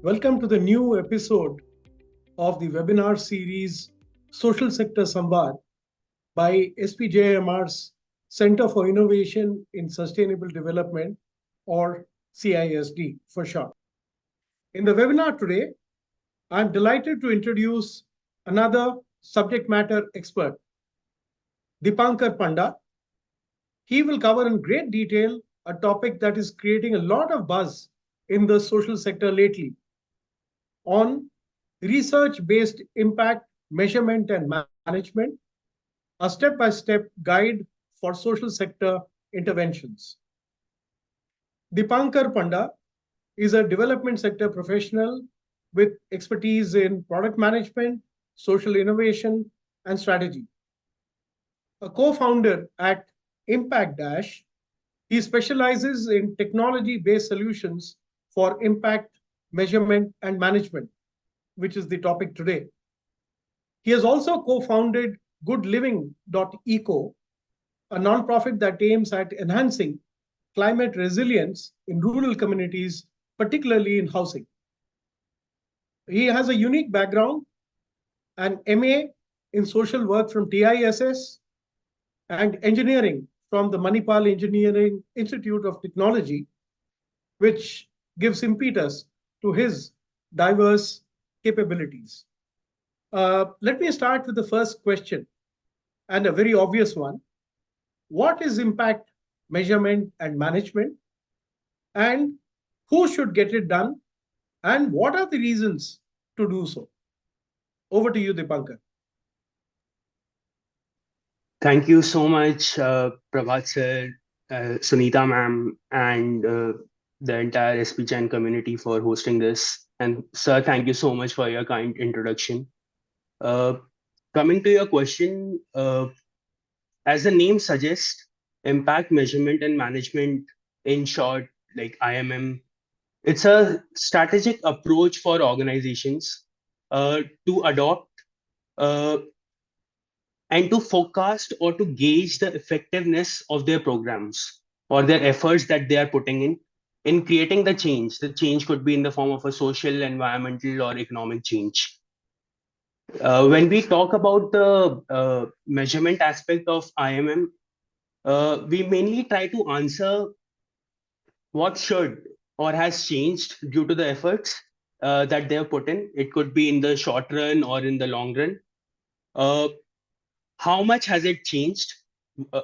Welcome to the new episode of the webinar series Social Sector Samvaad by SPJIMR's Center for Innovation in Sustainable Development, or CISD for short. In the webinar today, I'm delighted to introduce another subject matter expert, Deepankar Panda. He will cover in great detail a topic that is creating a lot of buzz in the social sector lately on research-based impact measurement and management, a step-by-step guide for social sector interventions. Deepankar Panda is a development sector professional with expertise in product management, social innovation, and strategy. A co-founder at ImpactDash, he specializes in technology-based solutions for impact measurement and management, which is the topic today. He has also co-founded goodliving.eco, a nonprofit that aims at enhancing climate resilience in rural communities, particularly in housing. He has a unique background, an MA in social work from TISS and engineering from the Manipal Engineering Institute of Technology, which gives impetus to his diverse capabilities. Let me start with the first question, and a very obvious one. What is impact measurement and management? And who should get it done? And what are the reasons to do so? Over to you, Deepankar. Thank you so much, Prabhat sir, Sunita ma'am, and the entire SPChan community for hosting this. And sir, thank you so much for your kind introduction. Coming to your question, as the name suggests, impact measurement and management, in short, like IMM, it's a strategic approach for organizations to adopt and to forecast or to gauge the effectiveness of their programs or their efforts that they are putting in creating the change. The change could be in the form of a social, environmental, or economic change. When we talk about the measurement aspect of IMM, we mainly try to answer what should or has changed due to the efforts that they have put in. It could be in the short run or in the long run. How much has it changed? Uh,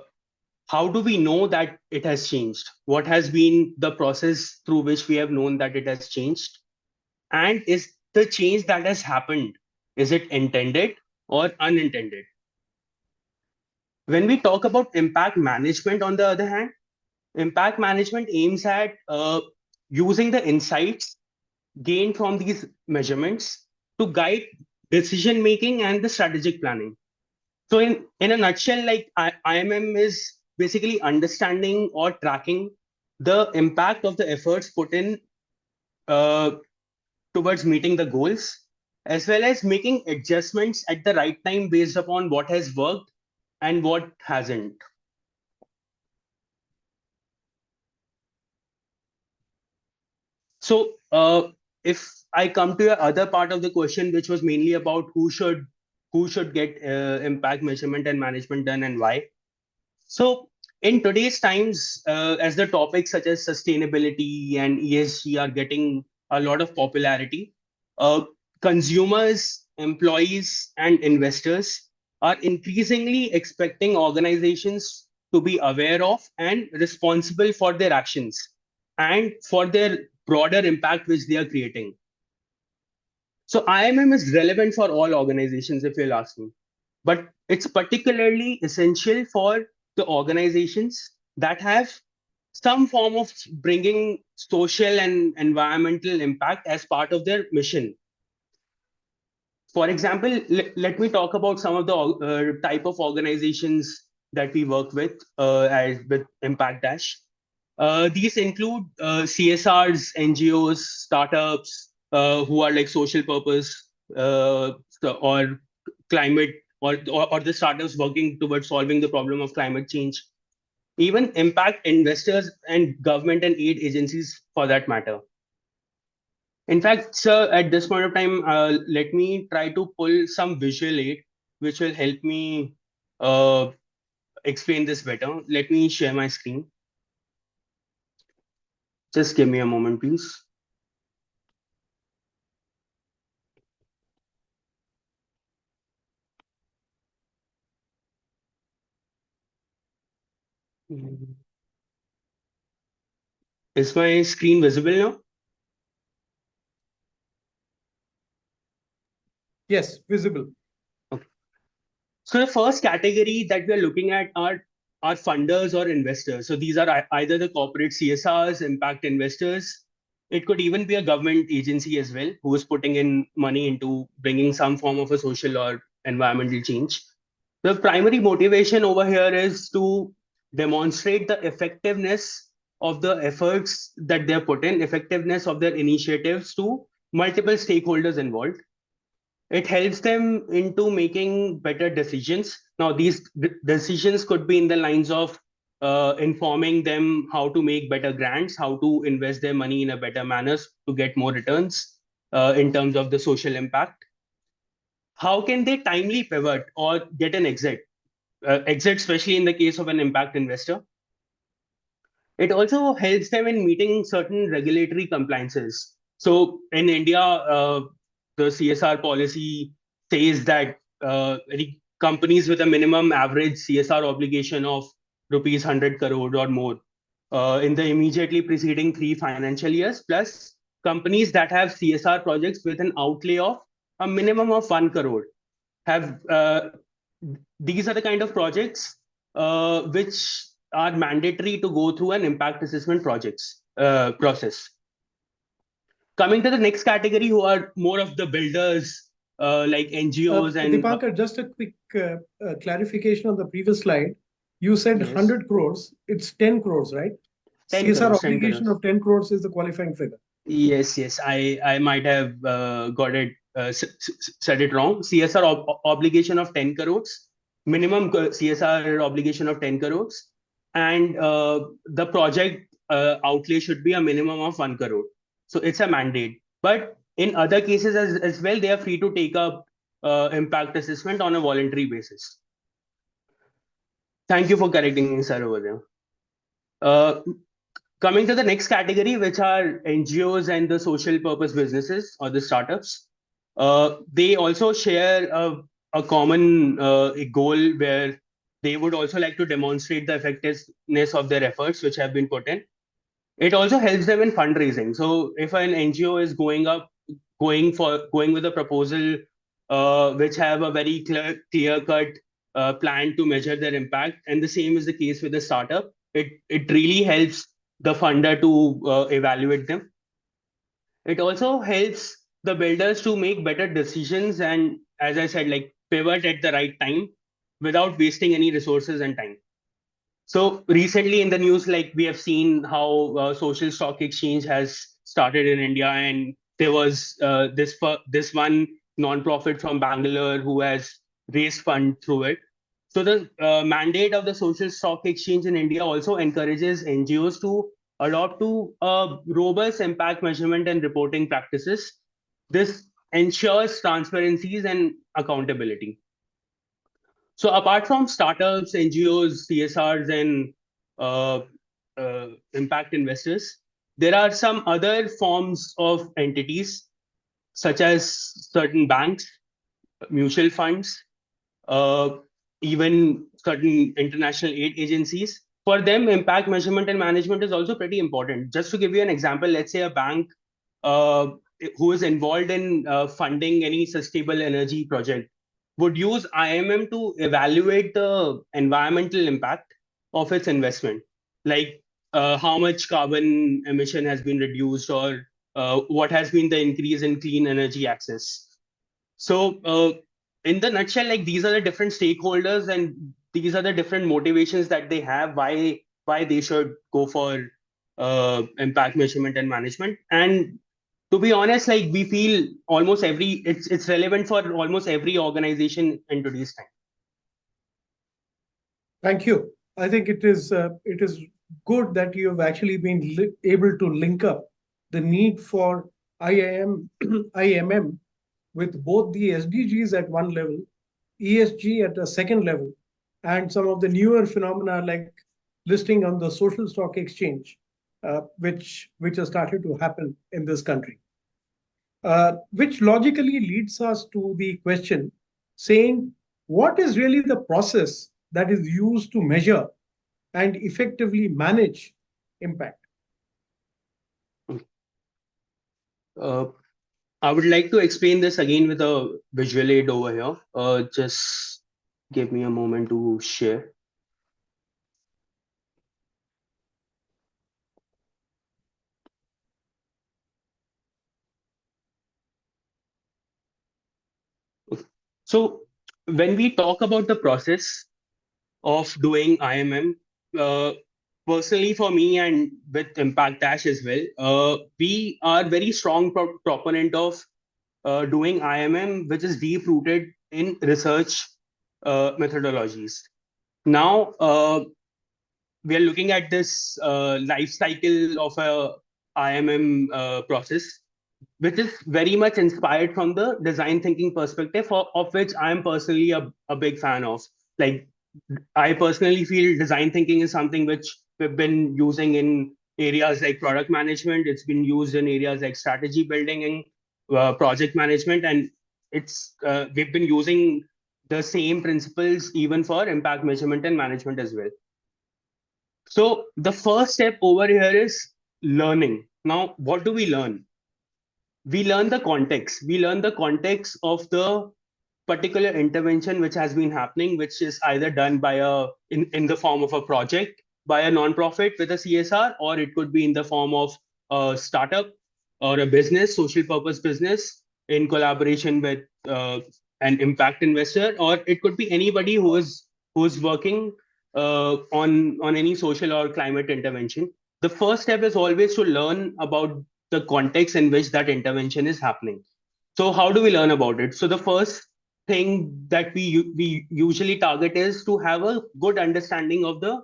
how do we know that it has changed? What has been the process through which we have known that it has changed? And is the change that has happened, is it intended or unintended? When we talk about impact management, on the other hand, impact management aims at using the insights gained from these measurements to guide decision making and the strategic planning. So in a nutshell, like IMM is basically understanding or tracking the impact of the efforts put in uh, towards meeting the goals, as well as making adjustments at the right time based upon what has worked and what hasn't. So if I come to your other part of the question, which was mainly about who should get impact measurement and management done and why. So in today's times, as the topics such as sustainability and ESG are getting a lot of popularity, consumers, employees, and investors are increasingly expecting organizations to be aware of and responsible for their actions and for their broader impact which they are creating. So IMM is relevant for all organizations, if you'll ask me, but it's particularly essential for the organizations that have some form of bringing social and environmental impact as part of their mission. For example, let me talk about some of the type of organizations that we work with ImpactDash. These include CSRs, NGOs, startups who are like social purpose or climate or the startups working towards solving the problem of climate change. Even impact investors and government and aid agencies for that matter. In fact, sir, at this point of time, let me try to pull some visual aid, which will help me uh, explain this better. Let me share my screen. Just give me a moment, please. Is my screen visible now? Yes, visible. Okay. So the first category that we are looking at are funders or investors. So these are either the corporate CSRs, impact investors. It could even be a government agency as well who is putting in money into bringing some form of a social or environmental change. The primary motivation over here is to demonstrate the effectiveness of the efforts that they have put in, effectiveness of their initiatives to multiple stakeholders involved. It helps them into making better decisions. Now these decisions could be in the lines of informing them how to make better grants, how to invest their money in a better manner to get more returns in terms of the social impact. How can they timely pivot or get an exit, especially in the case of an impact investor? It also helps them in meeting certain regulatory compliances. So in India, the CSR policy says that any companies with a minimum average CSR obligation of rupees 100 crore or more in the immediately preceding 3 financial years, plus companies that have CSR projects with an outlay of a minimum of 1 crore have these are the kind of projects which are mandatory to go through an impact assessment projects process. Coming to the next category, who are more of the builders like NGOs and Deepankar, just a quick clarification on the previous slide. You said yes, 100 crores. It's 10 crores, right? 10 CSR crores, 10 obligation crores. of 10 crores is the qualifying figure. Yes, yes, I might have got it said it wrong. CSR obligation of 10 crores, minimum CSR obligation of 10 crores, and the project outlay should be a minimum of 1 crore. So it's a mandate. But in other cases as well, they are free to take up impact assessment on a voluntary basis. Thank you for correcting me, sir, over there. Uh, Coming to the next category, which are NGOs and the social purpose businesses or the startups, they also share a common goal where they would also like to demonstrate the effectiveness of their efforts which have been put in. It also helps them in fundraising. So if an NGO is going with a proposal which have a very clear cut plan to measure their impact, and the same is the case with the startup. It really helps the funder to evaluate them. It also helps the builders to make better decisions and, as I said, like pivot at the right time without wasting any resources and time. So recently in the news, like we have seen how social stock exchange has started in India, and there was this one non-profit from Bangalore who has raised fund through it. So the mandate of the social stock exchange in India also encourages NGOs to adopt to robust impact measurement and reporting practices. This ensures transparencies and accountability. So apart from startups, NGOs, CSRs, and uh, impact investors, there are some other forms of entities such as certain banks, mutual funds, uh, even certain international aid agencies. For them, impact measurement and management is also pretty important. Just to give you an example, let's say a bank uh, who is involved in funding any sustainable energy project would use IMM to evaluate the environmental impact of its investment, like how much carbon emission has been reduced or what has been the increase in clean energy access. So, in the nutshell, like these are the different stakeholders and these are the different motivations that they have why they should go for impact measurement and management. And to be honest, like we feel almost every it's relevant for almost every organization in today's time. Thank you. I think it is good that you have actually been able to link up the need for IIM, IMM with both the SDGs at one level, ESG at a second level, and some of the newer phenomena like listing on the social stock exchange, which has started to happen in this country, which logically leads us to the question saying, what is really the process that is used to measure and effectively manage impact? Uh, I would like to explain this again with a visual aid over here. Just give me a moment to share. So when we talk about the process of doing IMM, uh, personally for me and with ImpactDash as well, we are very strong proponent of doing IMM, which is deep rooted in research methodologies. Now, we are looking at this life cycle of a IMM process, which is very much inspired from the design thinking perspective, of which I am personally a big fan of. Like, I personally feel design thinking is something which we've been using in areas like product management. It's been used in areas like strategy building and project management, and we've been using the same principles even for impact measurement and management as well. So the first step over here is learning. Now, what do we learn? We learn the context. We learn the context of the particular intervention which has been happening, which is either done by in the form of a project by a non-profit with a CSR, or it could be in the form of a startup or a business, social purpose business, in collaboration with an impact investor, or it could be anybody who is working on any social or climate intervention. The first step is always to learn about the context in which that intervention is happening. So how do we learn about it? So the first thing that we usually target is to have a good understanding of the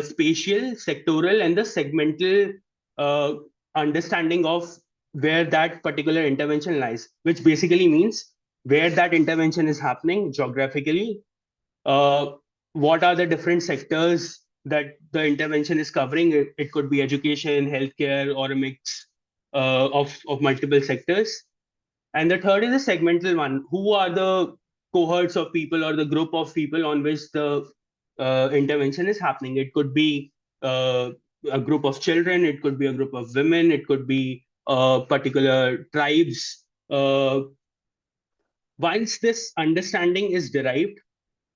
spatial, sectoral, and the segmental uh, understanding of where that particular intervention lies, which basically means where that intervention is happening geographically, uh, what are the different sectors that the intervention is covering. It could be education, healthcare, or a mix of multiple sectors. And the third is the segmental one. Who are the cohorts of people or the group of people on which the intervention is happening? It could be a group of children, it could be a group of women, it could be particular tribes. Once this understanding is derived,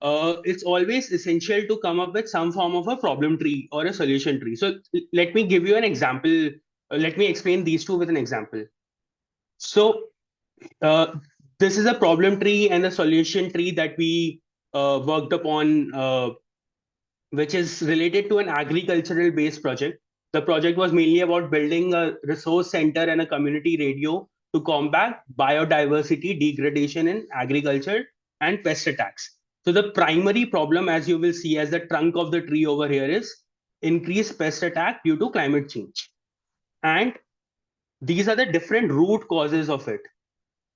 it's always essential to come up with some form of a problem tree or a solution tree. So let me give you an example. Let me explain these two with an example. So uh, this is a problem tree and a solution tree that we worked upon, which is related to an agricultural based project. The project was mainly about building a resource center and a community radio to combat biodiversity degradation in agriculture and pest attacks. So the primary problem, as you will see as the trunk of the tree over here, is increased pest attack due to climate change. And these are the different root causes of it.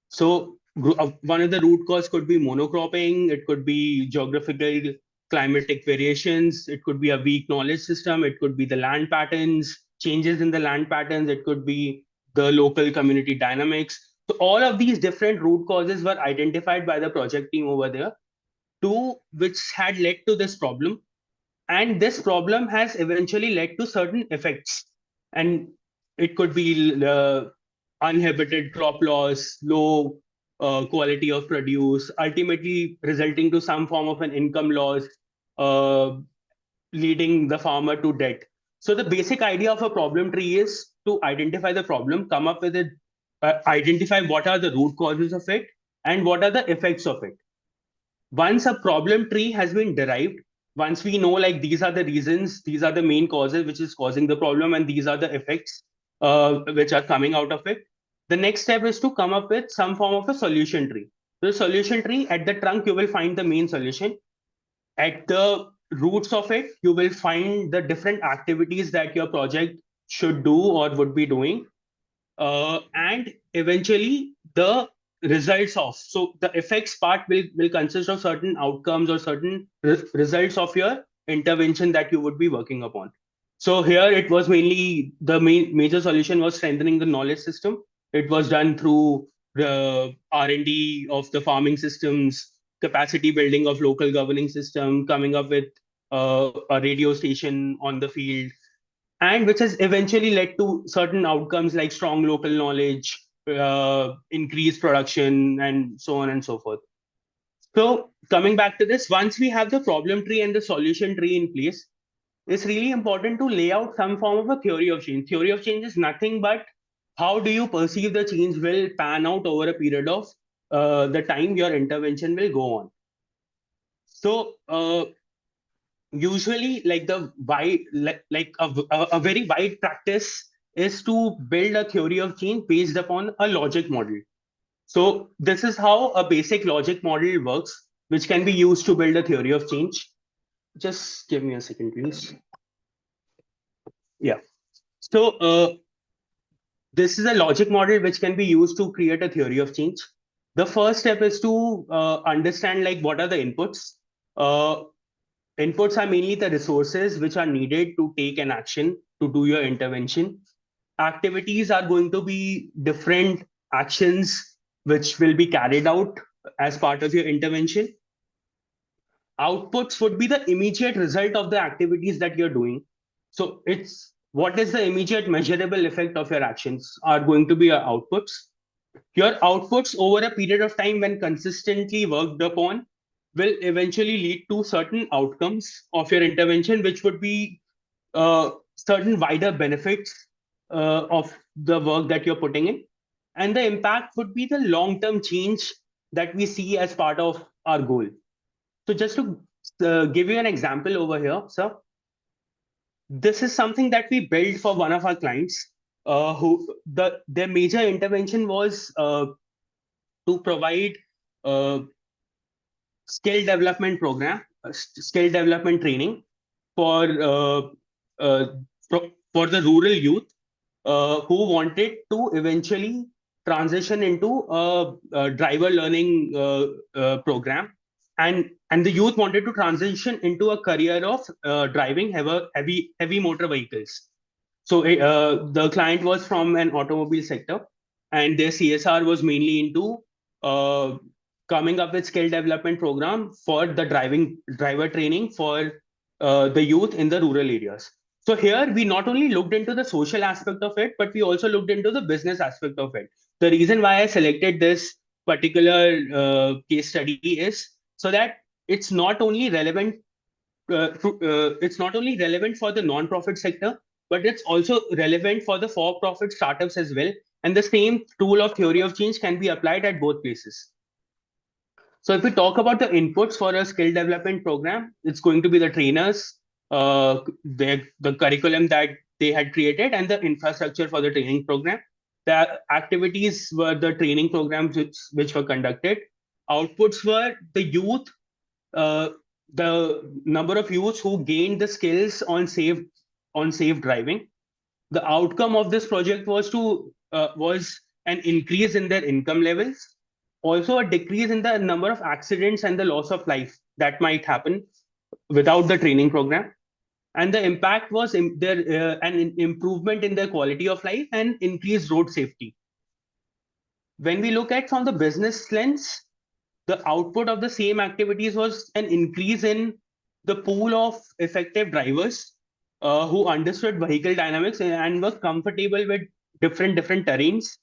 So one of the root cause could be monocropping, it could be geographical climatic variations, it could be a weak knowledge system, it could be the land patterns, changes in the land patterns, it could be the local community dynamics. So all of these different root causes were identified by the project team over there, to which had led to this problem. And this problem has eventually led to certain effects. And it could be uninhibited crop loss, low quality of produce, ultimately resulting to some form of an income loss, uh, leading the farmer to debt. So the basic idea of a problem tree is to identify the problem, come up with it, identify what are the root causes of it and what are the effects of it. Once a problem tree has been derived, once we know like these are the reasons, these are the main causes which is causing the problem, and these are the effects which are coming out of it, the next step is to come up with some form of a solution tree. The solution tree, at the trunk you will find the main solution. At the roots of it you will find the different activities that your project should do or would be doing. and eventually the results of. So the effects part will consist of certain outcomes or certain results of your intervention that you would be working upon. So here it was mainly the major solution was strengthening the knowledge system. It was done through the R&D of the farming systems, capacity building of local governing system, coming up with a radio station on the field, and which has eventually led to certain outcomes like strong local knowledge, increased production, and so on and so forth. So, coming back to this, once we have the problem tree and the solution tree in place, it's really important to lay out some form of a theory of change. Theory of change is nothing but how do you perceive the change will pan out over a period of the time your intervention will go on. So, usually like the wide like a very wide practice is to build a theory of change based upon a logic model. So this is how a basic logic model works, which can be used to build a theory of change. Just give me a second, please. Yeah. So this is a logic model which can be used to create a theory of change. The first step is to understand like what are the inputs. uh, Inputs are mainly the resources which are needed to take an action to do your intervention. Activities are going to be different actions which will be carried out as part of your intervention. Outputs would be the immediate result of the activities that you're doing. So it's what is the immediate measurable effect of your actions are going to be your outputs. Your outputs over a period of time, when consistently worked upon, will eventually lead to certain outcomes of your intervention, which would be certain wider benefits of the work that you're putting in. And the impact would be the long term change that we see as part of our goal. So, just to give you an example over here, sir, this is something that we built for one of our clients. Who their major intervention was to provide a skill development program, skill development training for uh, for the rural youth who wanted to eventually transition into a driver learning program, and the youth wanted to transition into a career of driving heavy motor vehicles. So the client was from an automobile sector, and their CSR was mainly into uh, coming up with skill development program for the driver training for the youth in the rural areas. So here we not only looked into the social aspect of it, but we also looked into the business aspect of it. The reason why I selected this particular case study is so that it's not only relevant it's not only relevant for the non-profit sector, but it's also relevant for the for-profit startups as well. And the same tool of theory of change can be applied at both places. So if we talk about the inputs for a skill development program, it's going to be the trainers, the curriculum that they had created, and the infrastructure for the training program. The activities were the training programs which were conducted. Outputs were the youth, uh, the number of youths who gained the skills on safe driving. The outcome of this project was an increase in their income levels, also a decrease in the number of accidents and the loss of life that might happen without the training program. And the impact was an improvement in their quality of life and increased road safety. When we look at from the business lens, the output of the same activities was an increase in the pool of effective drivers who understood vehicle dynamics and were comfortable with different terrains.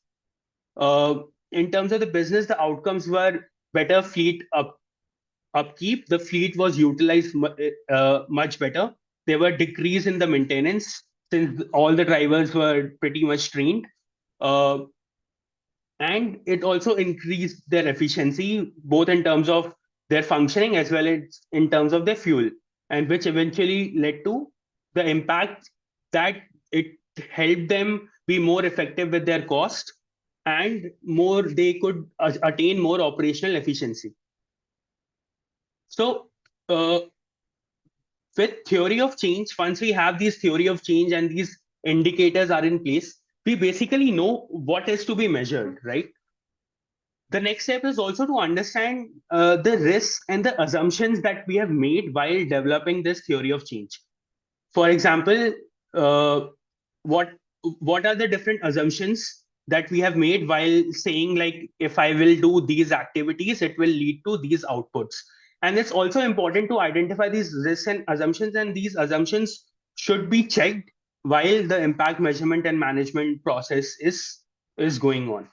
In terms of the business, the outcomes were better upkeep. The fleet was utilized much better. There were decrease in the maintenance since all the drivers were pretty much trained. Uh, and it also increased their efficiency both in terms of their functioning as well as in terms of their fuel, and which eventually led to the impact that it helped them be more effective with their cost, and more they could attain more operational efficiency. So with theory of change, once we have these theory of change and these indicators are in place, we basically know what is to be measured, right? The next step is also to understand the risks and the assumptions that we have made while developing this theory of change. For example, uh, what what are the different assumptions that we have made while saying, like, if I will do these activities, it will lead to these outputs. And it's also important to identify these risks and assumptions, and these assumptions should be checked while the impact measurement and management process is going on.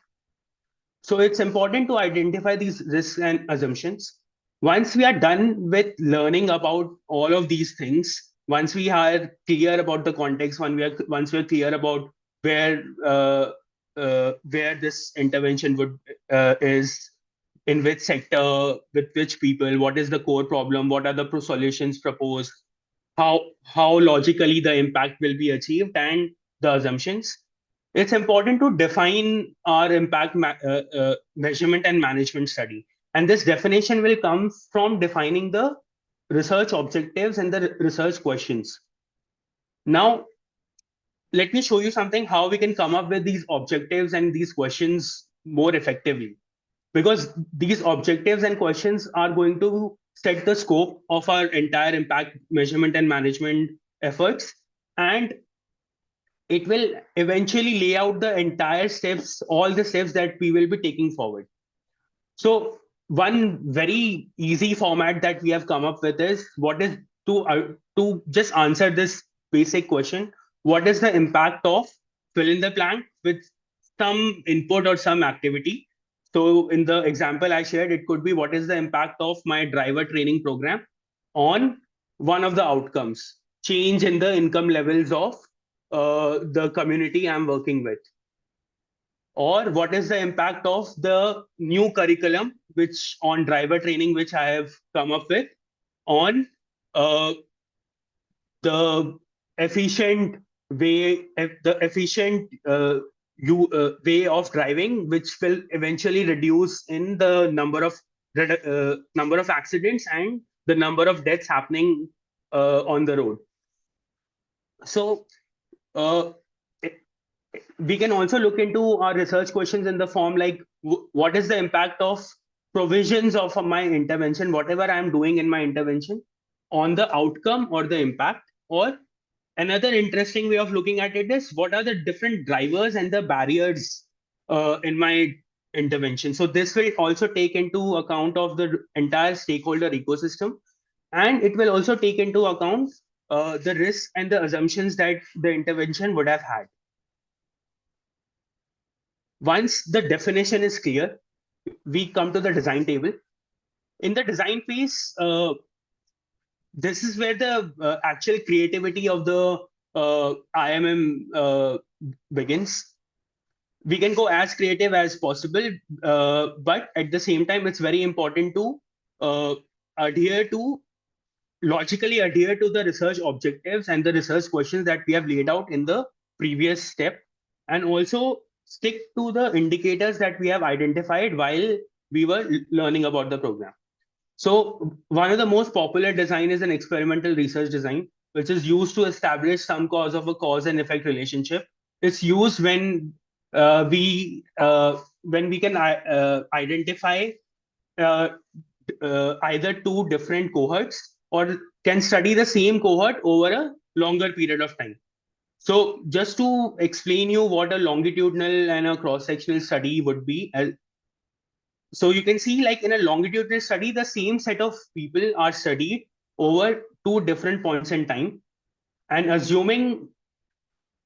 So it's important to identify these risks and assumptions. Once we are done with learning about all of these things, once we are clear about the context, once we are clear about where where this intervention would is, in which sector, with which people, what is the core problem, what are the solutions proposed, how logically the impact will be achieved, and the assumptions, it's important to define our measurement and management study. And this definition will come from defining the research objectives and the research questions. Now, let me show you something how we can come up with these objectives and these questions more effectively. Because these objectives and questions are going to set the scope of our entire impact measurement and management efforts. And it will eventually lay out the entire steps, all the steps that we will be taking forward. So one very easy format that we have come up with is what is to just answer this basic question: what is the impact of fill in the blank with some input or some activity? So in the example I shared, it could be what is the impact of my driver training program on one of the outcomes, change in the income levels of the community I'm working with, or what is the impact of the new curriculum which on driver training which I have come up with on uh, the efficient the efficient way of driving, which will eventually reduce in the number of accidents and the number of deaths happening on the road. So uh, we can also look into our research questions in the form like what is the impact of provisions of my intervention, whatever I'm doing in my intervention, on the outcome or the impact. Or another interesting way of looking at it is what are the different drivers and the barriers in my intervention. So this will also take into account of the entire stakeholder ecosystem, and it will also take into account the risks and the assumptions that the intervention would have had. Once the definition is clear, we come to the design table. In the design phase, this is where the actual creativity of the IMM begins. We can go as creative as possible, but at the same time, it's very important to uh, adhere to logically adhere to the research objectives and the research questions that we have laid out in the previous step, and also stick to the indicators that we have identified while we were learning about the program. So one of the most popular design is an experimental research design, which is used to establish some cause of a cause and effect relationship. It's used when we can identify uh, either two different cohorts or can study the same cohort over a longer period of time. So just to explain you what a longitudinal and a cross-sectional study would be, so you can see, like, in a longitudinal study, the same set of people are studied over two different points in time, and assuming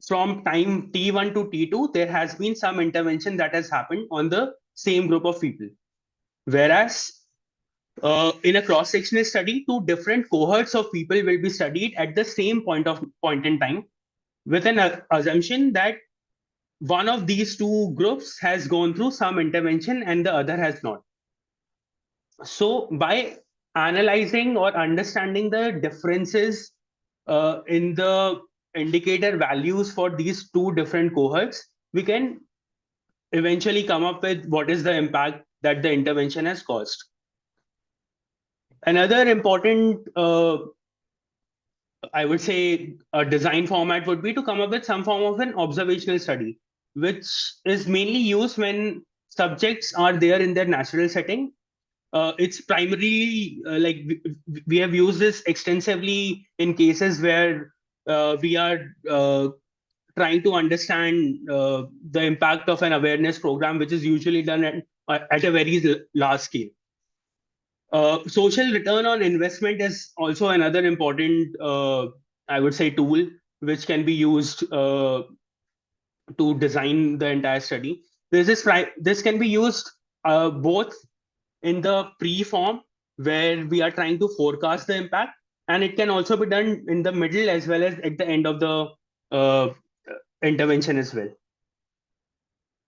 from time T1 to T2, there has been some intervention that has happened on the same group of people. Whereas in a cross-sectional study, two different cohorts of people will be studied at the same point in time, with an assumption that one of these two groups has gone through some intervention and the other has not. So by analyzing or understanding the differences in the indicator values for these two different cohorts, we can eventually come up with what is the impact that the intervention has caused. Another important, I would say, a design format would be to come up with some form of an observational study. which is mainly used when subjects are there in their natural setting. It's primarily we have used this extensively in cases where we are trying to understand the impact of an awareness program, which is usually done at a very large scale. Social return on investment is also another important, I would say, tool which can be used to design the entire study. This can be used both in the pre-form where we are trying to forecast the impact, and it can also be done in the middle as well as at the end of the uh, intervention as well.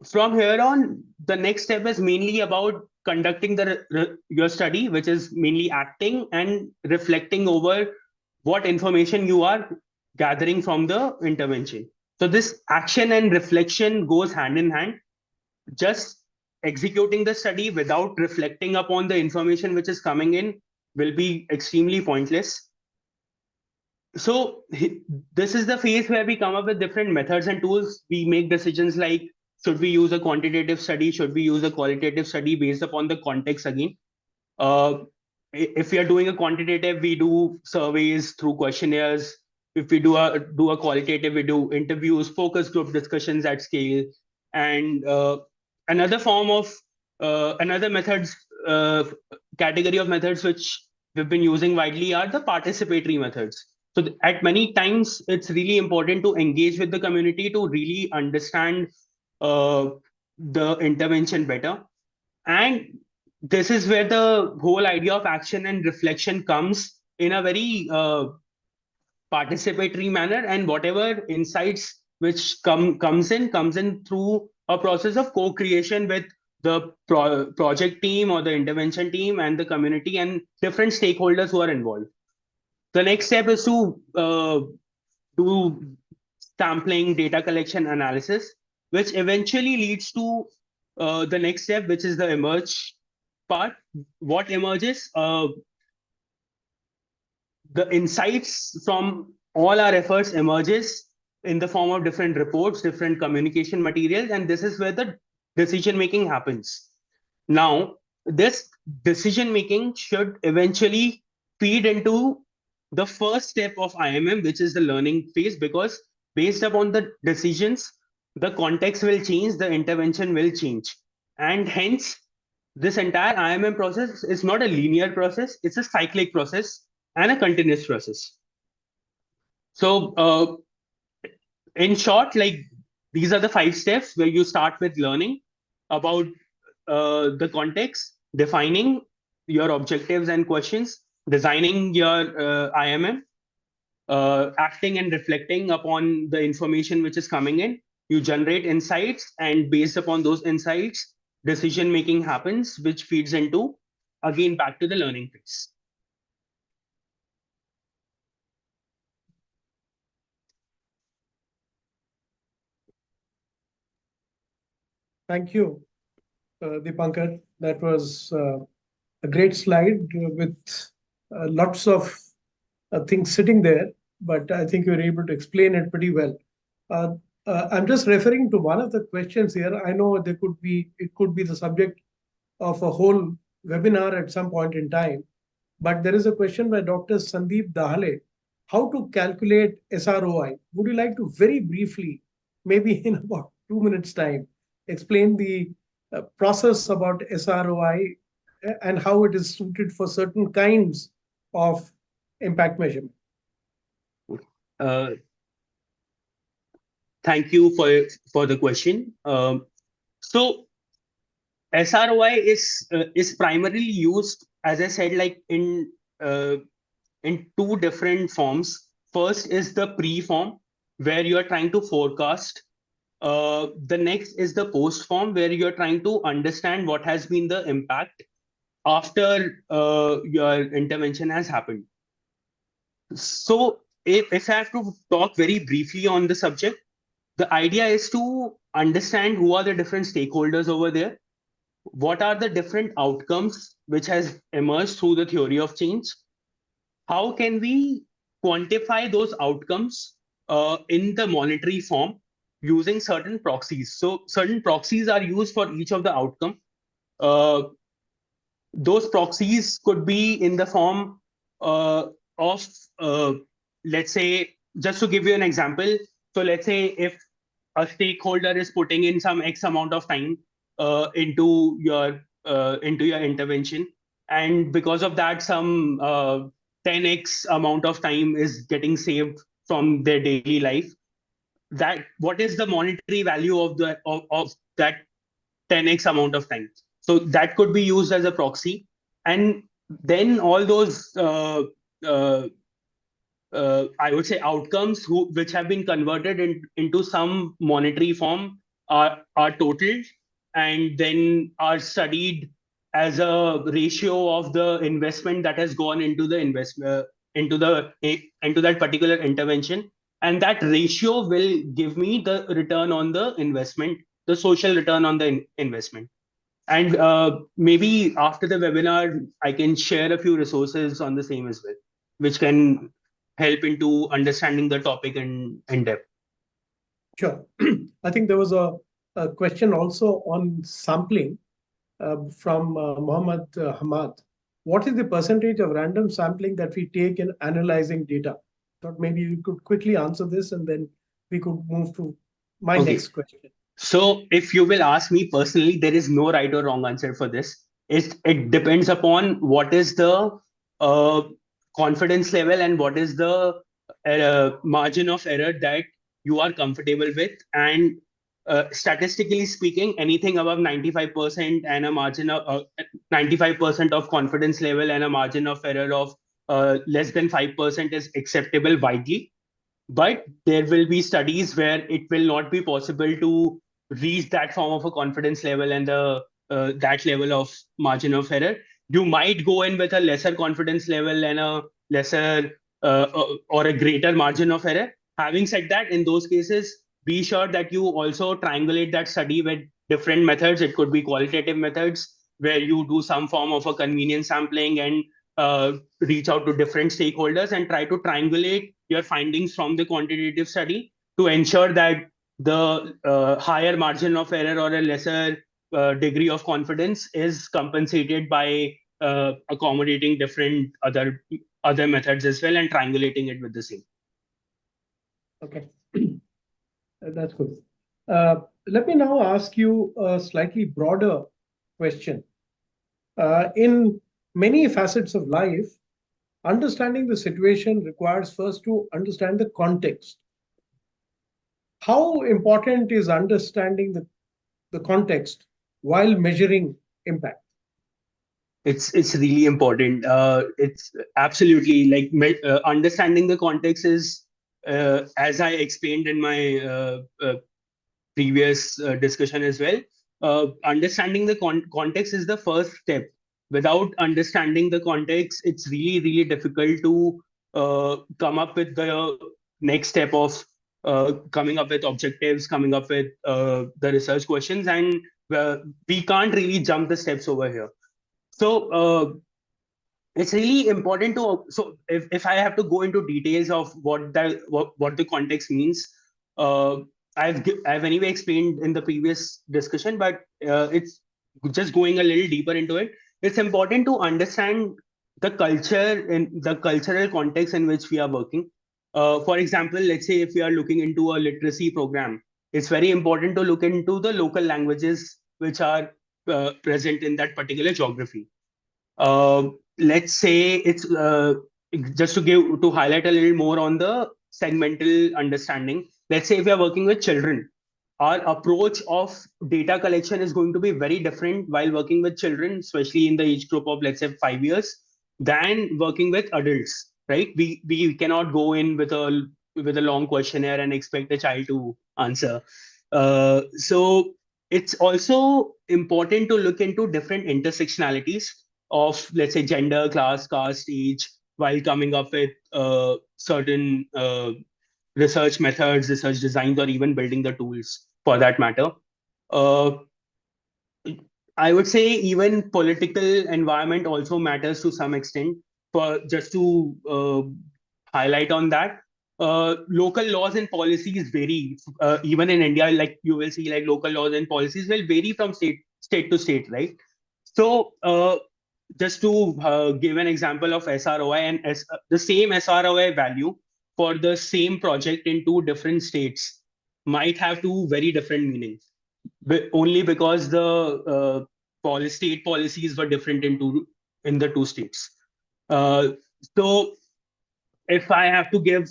From here on, the next step is mainly about conducting your study, which is mainly acting and reflecting over what information you are gathering from the intervention. So this action and reflection goes hand in hand. Just executing the study without reflecting upon the information which is coming in will be extremely pointless. So this is the phase where we come up with different methods and tools. We make decisions like, should we use a quantitative study, should we use a qualitative study, based upon the context again. uh, if we are doing a quantitative, we do surveys through questionnaires. If we do a qualitative, we do interviews, focus group discussions at scale. And another form of another methods category of methods which we've been using widely are the participatory methods. So at many times, it's really important to engage with the community to really understand uh, the intervention better. And this is where the whole idea of action and reflection comes in a very participatory manner, and whatever insights which comes in through a process of co-creation with the project team or the intervention team and the community and different stakeholders who are involved. The next step is to do sampling, data collection, analysis, which eventually leads to the next step, which is the emerge part. What emerges? The insights from all our efforts emerges in the form of different reports, different communication materials, and this is where the decision making happens. Now, this decision making should eventually feed into the first step of IMM, which is the learning phase, because based upon the decisions, the context will change, the intervention will change. And hence, this entire IMM process is not a linear process, it's a cyclic process and a continuous process. So, in short, like, these are the 5 steps where you start with learning about the context, defining your objectives and questions, designing your IMM, acting and reflecting upon the information which is coming in. You generate insights, and based upon those insights, decision making happens, which feeds into, again, back to the learning phase. Thank you, Deepankar. That was a great slide with lots of things sitting there, but I think you were able to explain it pretty well. Uh, I'm just referring to one of the questions here. I know it could be the subject of a whole webinar at some point in time, but there is a question by Dr. Sandeep Dahale, how to calculate SROI. Would you like to very briefly, maybe in about 2 minutes time, explain the process about SROI and how it is suited for certain kinds of impact measurement? Uh, Thank you for the question. So SROI is primarily used, as I said, like in 2 different forms. First is the pre-form, where you are trying to forecast. The next is the post-form, where you are trying to understand what has been the impact after your intervention has happened. So if I have to talk very briefly on the subject, the idea is to understand who are the different stakeholders over there, what are the different outcomes which has emerged through the theory of change, how can we quantify those outcomes in the monetary form, using certain proxies. So certain proxies are used for each of the outcome. Uh, those proxies could be in the form of, let's say, just to give you an example. So let's say if a stakeholder is putting in some X amount of time into your intervention, and because of that, some 10x amount of time is getting saved from their daily life. That what is the monetary value of that 10x amount of time? So that could be used as a proxy, and then all those uh, I would say outcomes which have been converted into some monetary form are totaled and then are studied as a ratio of the investment that has gone into the into that particular intervention, and that ratio will give me the return on the investment, the social return on the investment. And maybe after the webinar, I can share a few resources on the same as well, which can help into understanding the topic in depth. Sure. I think there was a question also on sampling from Mohammed Hamad. What is the percentage of random sampling that we take in analyzing data? Thought maybe you could quickly answer this and then we could move to my Okay. next question. So if you will ask me personally, there is no right or wrong answer for this. It depends upon what is the uh, confidence level and what is the margin of error that you are comfortable with. And statistically speaking, anything above 95% and a margin of 95% of confidence level and a margin of error of less than 5% is acceptable widely. But there will be studies where it will not be possible to reach that form of a confidence level and the that level of margin of error. You might go in with a lesser confidence level and a lesser or a greater margin of error. Having said that, in those cases, be sure that you also triangulate that study with different methods. It could be qualitative methods where you do some form of a convenience sampling and reach out to different stakeholders and try to triangulate your findings from the quantitative study to ensure that the higher margin of error or a lesser degree of confidence is compensated by accommodating different other methods as well and triangulating it with the same. Okay, that's good. Let me now ask you a slightly broader question. In many facets of life, understanding the situation requires first to understand the context. How important is understanding the context while measuring impact? It's really important. It's absolutely like understanding the context is as I explained in my previous discussion as well. Understanding the context is the first step. Without understanding the context, it's really difficult to come up with the next step of coming up with objectives, coming up with the research questions, and we can't really jump the steps over here. So it's really important to, so if I have to go into details of what the context means, uh, I've anyway explained in the previous discussion, but it's just going a little deeper into it. It's important to understand the culture and the cultural context in which we are working. For example, let's say if we are looking into a literacy program, it's very important to look into the local languages which are present in that particular geography. Let's say it's just to highlight a little more on the segmental understanding. Let's say if we are working with children, our approach of data collection is going to be very different while working with children, especially in the age group of, let's say, 5 years, than working with adults, right? We cannot go in with a long questionnaire and expect a child to answer. So it's also important to look into different intersectionalities of, let's say, gender, class, caste, age, while coming up with certain research methods, research designs, or even building the tools for that matter. Uh, I would say even political environment also matters to some extent. For just to highlight on that, local laws and policies vary. Even in India, like you will see, like local laws and policies will vary from state to state, right? So just to give an example of SROI and the same SROI value for the same project in two different states might have two very different meanings, only because the state policies were different in the two states. So if I have to give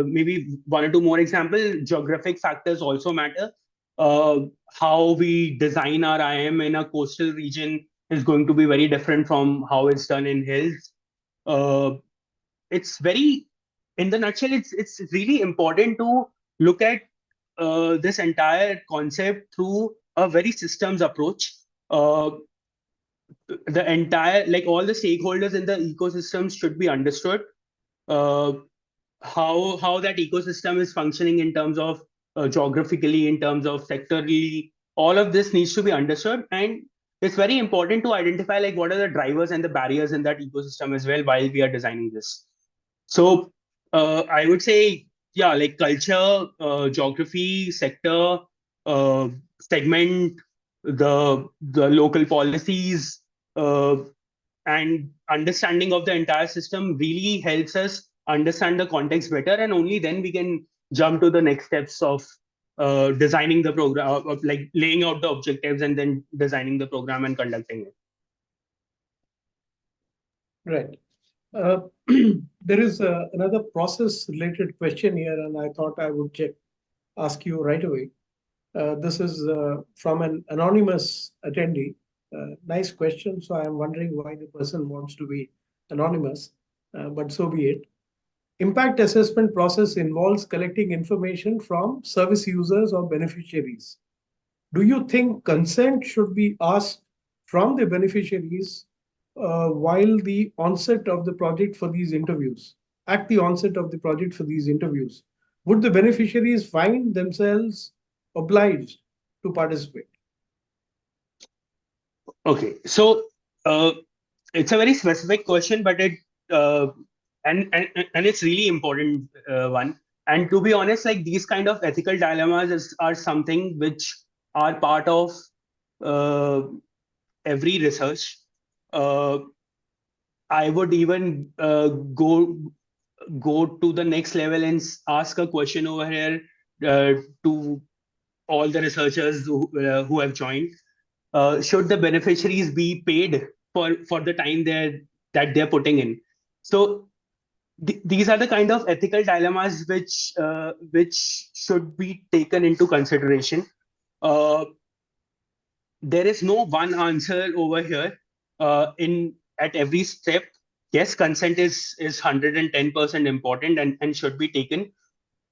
maybe one or two more examples, geographic factors also matter. Uh, how we design our IM in a coastal region is going to be very different from how it's done in hills. Uh, it's very, in the nutshell, it's really important to look at this entire concept through a very systems approach. Uh, the entire, like all the stakeholders in the ecosystems should be understood. Uh, how that ecosystem is functioning in terms of geographically, in terms of sectorally, all of this needs to be understood, and it's very important to identify like what are the drivers and the barriers in that ecosystem as well while we are designing this. So I would say, yeah, like culture, geography, sector, uh, segment, the local policies, uh, and understanding of the entire system really helps us understand the context better, and only then we can jump to the next steps of designing the program, of like laying out the objectives and then designing the program and conducting it. Right. There is another process-related question here, and I thought I would ask you right away. This is from an anonymous attendee. Nice question. So I'm wondering why the person wants to be anonymous, but so be it. Impact assessment process involves collecting information from service users or beneficiaries. Do you think consent should be asked from the beneficiaries while the onset of the project for these interviews? At the onset of the project for these interviews, would the beneficiaries find themselves obliged to participate? Okay, so uh, it's a very specific question, but uh, and it's really important one. And to be honest, like these kind of ethical dilemmas are something which are part of uh, every research. Uh, I would even go to the next level and ask a question over here to all the researchers who have joined. Should the beneficiaries be paid for the time that they're putting in? So these are the kind of ethical dilemmas which should be taken into consideration. Uh, there is no one answer over here. In at every step, yes, consent is 110% important and should be taken.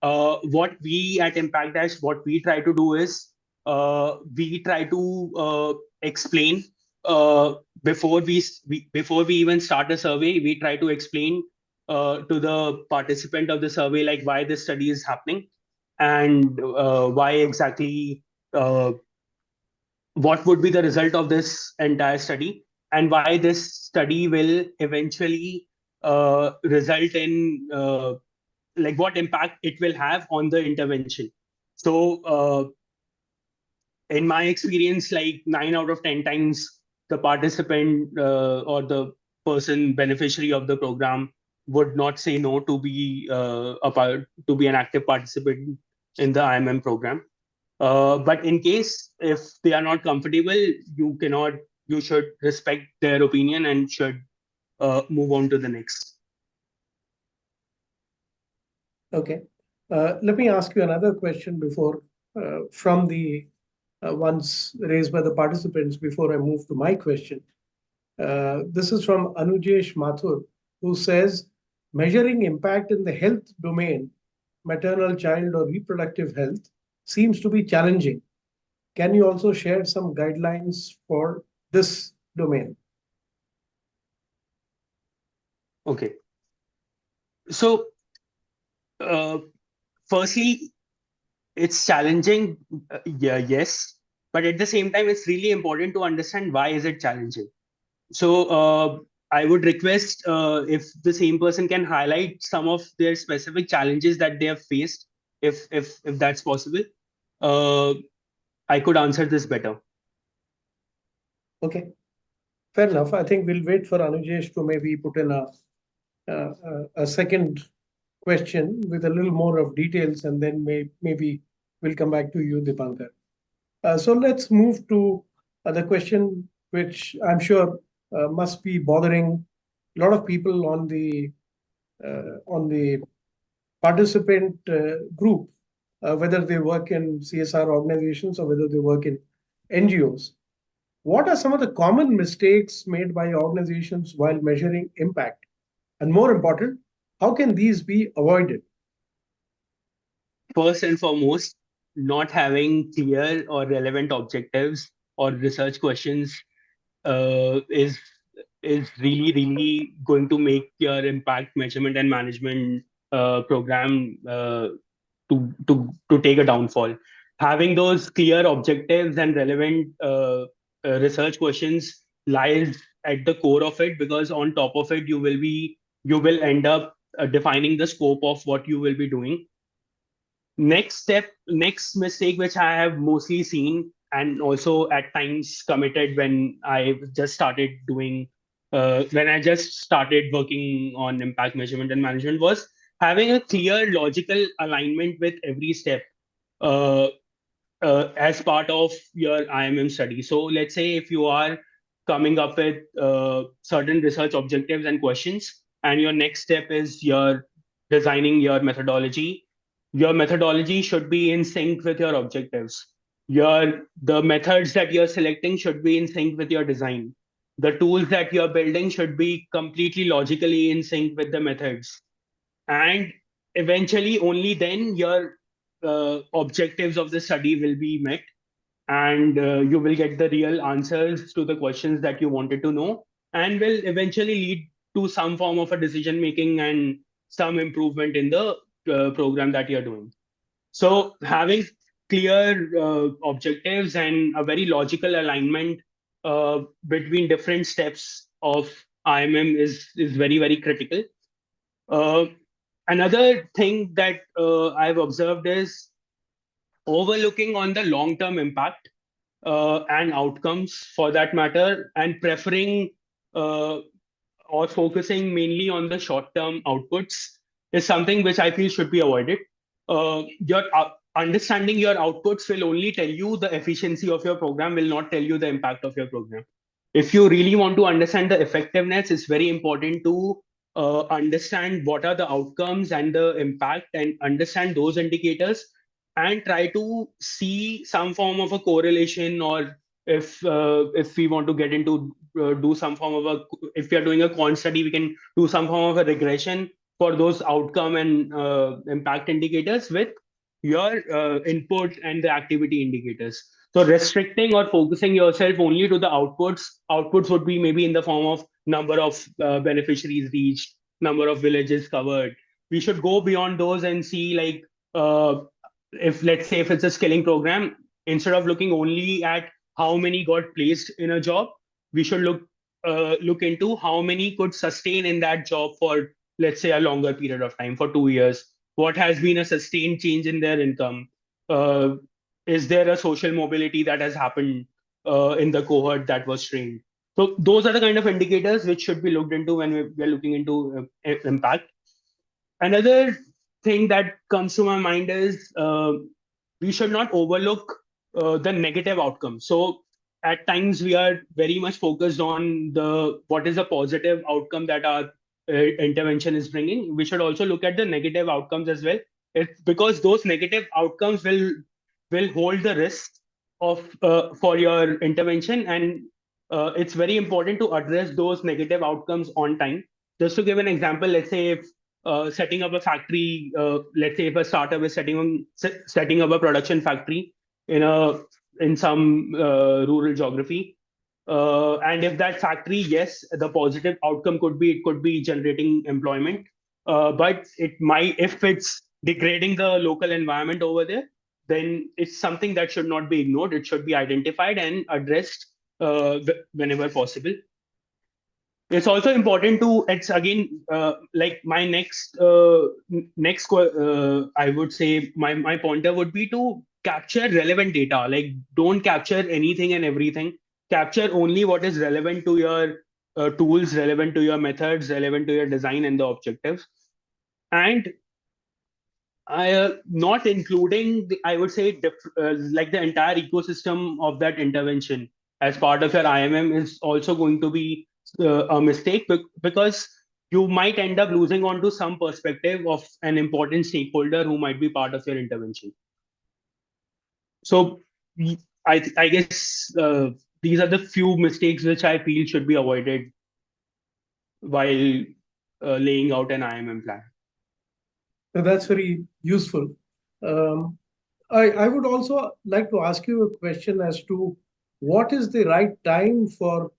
What we at ImpactDash, what we try to do is we try to explain uh, before we even start a survey. We try to explain to the participant of the survey like why this study is happening and why exactly what would be the result of this entire study and why this study will eventually result in like what impact it will have on the intervention. So in my experience, like 9 out of 10 times, the participant or the person beneficiary of the program would not say no to be to be an active participant in the IMM program. But in case if they are not comfortable, you should respect their opinion and should move on to the next. Okay. Let me ask you another question before from the ones raised by the participants before I move to my question. This is from Anujesh Mathur, who says measuring impact in the health domain, maternal, child, or reproductive health, seems to be challenging. Can you also share some guidelines for this domain? Okay. So, uh, firstly, it's challenging, yeah, yes, but at the same time, it's really important to understand why is it challenging. So, I would request if the same person can highlight some of their specific challenges that they have faced, if that's possible. Uh, I could answer this better. Okay, fair enough. I think we'll wait for Anujesh to maybe put in a second question with a little more of details, and then maybe we'll come back to you, Dipankar. So let's move to the question which I'm sure must be bothering a lot of people on the participant group, whether they work in CSR organizations or whether they work in NGOs. What are some of the common mistakes made by organizations while measuring impact? And more important, how can these be avoided? First and foremost, not having clear or relevant objectives or research questions is really going to make your impact measurement and management program to take a downfall. Having those clear objectives and relevant research questions lies at the core of it, because on top of it you will end up defining the scope of what you will be doing. Next mistake which I have mostly seen and also at times committed when I just started working on impact measurement and management, was having a clear logical alignment with every step uh, as part of your IMM study. So let's say if you are coming up with certain research objectives and questions, and your next step is you're designing your methodology should be in sync with your objectives. The methods that you're selecting should be in sync with your design. The tools that you're building should be completely logically in sync with the methods, and eventually only then your objectives of the study will be met, and you will get the real answers to the questions that you wanted to know, and will eventually lead to some form of a decision making and some improvement in the program that you're doing. So having clear objectives and a very logical alignment between different steps of IMM is very critical. uh, Another thing that I've observed is overlooking on the long term impact and outcomes for that matter, and preferring uh, or focusing mainly on the short term outputs is something which I feel should be avoided. Your understanding your outputs will only tell you the efficiency of your program, will not tell you the impact of your program. If you really want to understand the effectiveness, it's very important to understand what are the outcomes and the impact, and understand those indicators, and try to see some form of a correlation, or if we want to get into do some form of a if we are doing a quant study, we can do some form of a regression for those outcome and impact indicators with your input and the activity indicators. So restricting or focusing yourself only to the outputs would be maybe in the form of number of beneficiaries reached, number of villages covered. We should go beyond those and see, like, if let's say if it's a skilling program, instead of looking only at how many got placed in a job, we should look into how many could sustain in that job for, let's say, a longer period of time, for 2 years. What has been a sustained change in their income? uh, is there a social mobility that has happened in the cohort that was trained? So those are the kind of indicators which should be looked into when we're looking into impact. Another thing that comes to my mind is we should not overlook the negative outcome. So at times we are very much focused on the what is the positive outcome that our intervention is bringing. We should also look at the negative outcomes as well. It's because those negative outcomes will hold the risk of for your intervention, and it's very important to address those negative outcomes on time. Just to give an example, let's say if setting up a factory, let's say if a startup is setting up a production factory in a in some rural geography, and if that factory, yes, the positive outcome could be it could be generating employment, but it might, if it's degrading the local environment over there, then it's something that should not be ignored. It should be identified and addressed whenever possible. It's also important to, it's again like my I would say my pointer would be to capture relevant data. Like, don't capture anything and everything. Capture only what is relevant to your tools, relevant to your methods, relevant to your design and the objectives. And not including I would say like the entire ecosystem of that intervention as part of your IMM is also going to be a mistake, because you might end up losing onto some perspective of an important stakeholder who might be part of your intervention. So I guess these are the few mistakes which I feel should be avoided while laying out an IMM plan. So that's very useful. Um, I would also like to ask you a question as to what is the right time for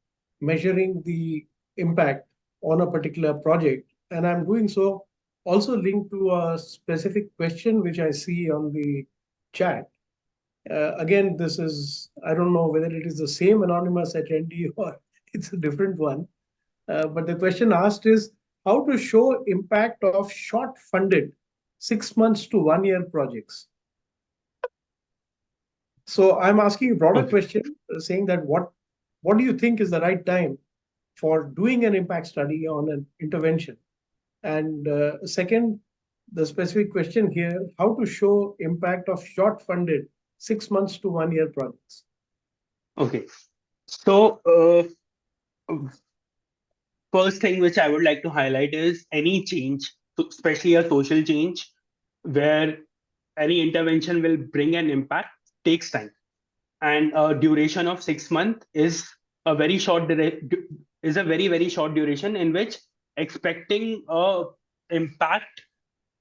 measuring the impact on a particular project. And I'm doing so also linked to a specific question which I see on the chat. Again, this is, I don't know whether it is the same anonymous attendee or it's a different one. But the question asked is how to show impact of short funded 6 months to 1 year projects. So I'm asking a broader Okay. question, saying that what do you think is the right time for doing an impact study on an intervention? And second, the specific question here: how to show impact of short-funded 6 months to 1 year projects? Okay. So first thing which I would like to highlight is any change, especially a social change, where any intervention will bring an impact, takes time, and a duration of 6 months is a very is a very short duration in which expecting a impact